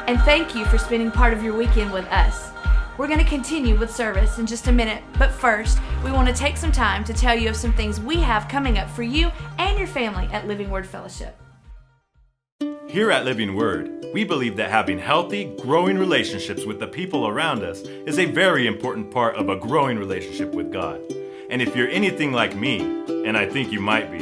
And thank you for spending part of your weekend with us. We're going to continue with service in just a minute, but first, we want to take some time to tell you of some things we have coming up for you and your family at Living Word Fellowship. Here at Living Word, we believe that having healthy, growing relationships with the people around us is a very important part of a growing relationship with God. And if you're anything like me, and I think you might be,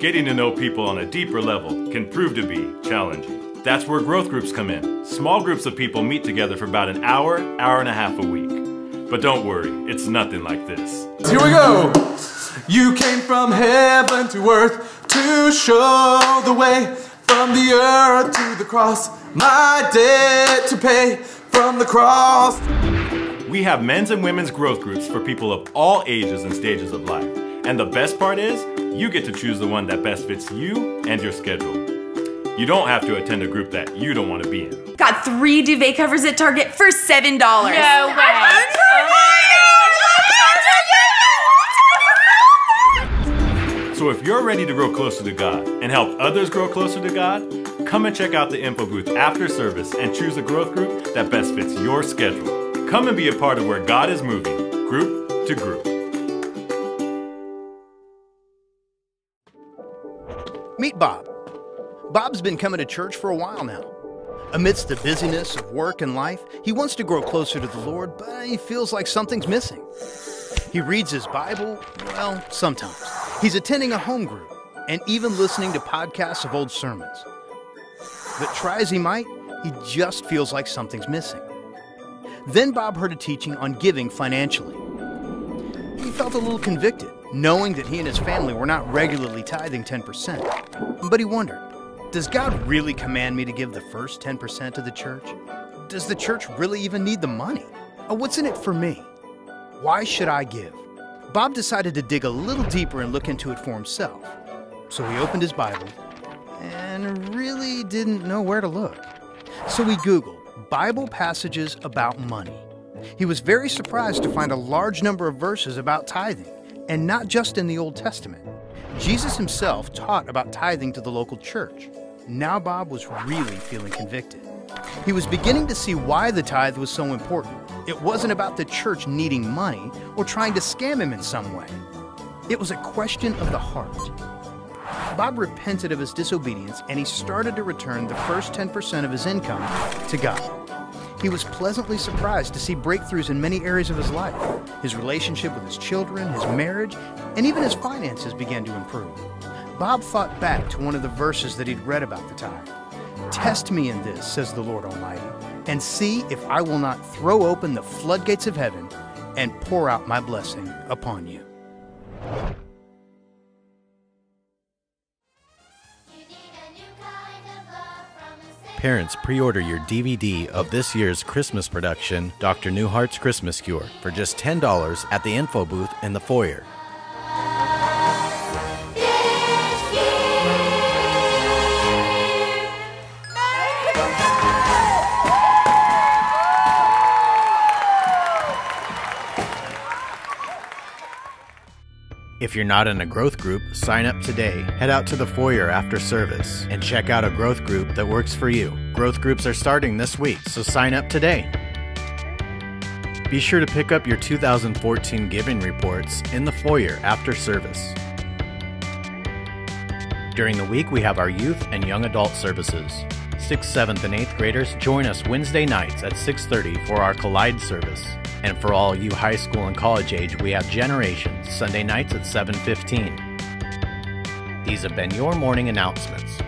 getting to know people on a deeper level can prove to be challenging. That's where growth groups come in. Small groups of people meet together for about an hour and a half a week. But don't worry, it's nothing like this. Here we go! You came from heaven to earth to show the way, from the earth to the cross, my debt to pay from the cross. We have men's and women's growth groups for people of all ages and stages of life. And the best part is, you get to choose the one that best fits you and your schedule. You don't have to attend a group that you don't want to be in. Got 3 duvet covers at Target for $7. No way! So if you're ready to grow closer to God and help others grow closer to God, come and check out the info booth after service and choose a growth group that best fits your schedule. Come and be a part of where God is moving, group to group. Meet Bob. Bob's been coming to church for a while now. Amidst the busyness of work and life, he wants to grow closer to the Lord, but he feels like something's missing. He reads his Bible, well, sometimes. He's attending a home group and even listening to podcasts of old sermons. But try as he might, he just feels like something's missing. Then Bob heard a teaching on giving financially. He felt a little convicted, knowing that he and his family were not regularly tithing 10%. But he wondered, does God really command me to give the first 10% to the church? Does the church really even need the money? What's in it for me? Why should I give? Bob decided to dig a little deeper and look into it for himself. So he opened his Bible and really didn't know where to look. So he Googled Bible passages about money. He was very surprised to find a large number of verses about tithing, and not just in the Old Testament. Jesus himself taught about tithing to the local church. Now Bob was really feeling convicted. He was beginning to see why the tithe was so important. It wasn't about the church needing money or trying to scam him in some way. It was a question of the heart. Bob repented of his disobedience and he started to return the first 10% of his income to God. He was pleasantly surprised to see breakthroughs in many areas of his life. His relationship with his children, his marriage, and even his finances began to improve. Bob thought back to one of the verses that he'd read about the tithe. "Test me in this, says the Lord Almighty, and see if I will not throw open the floodgates of heaven and pour out my blessing upon you." Parents, pre-order your DVD of this year's Christmas production, Dr. Newhart's Christmas Cure, for just $10 at the info booth in the foyer. If you're not in a growth group, sign up today. Head out to the foyer after service and check out a growth group that works for you. Growth groups are starting this week, so sign up today. Be sure to pick up your 2014 giving reports in the foyer after service. During the week, we have our youth and young adult services. 6th, 7th, and 8th graders, join us Wednesday nights at 6:30 for our Collide service. And for all you high school and college age, we have Generations, Sunday nights at 7:15. These have been your morning announcements.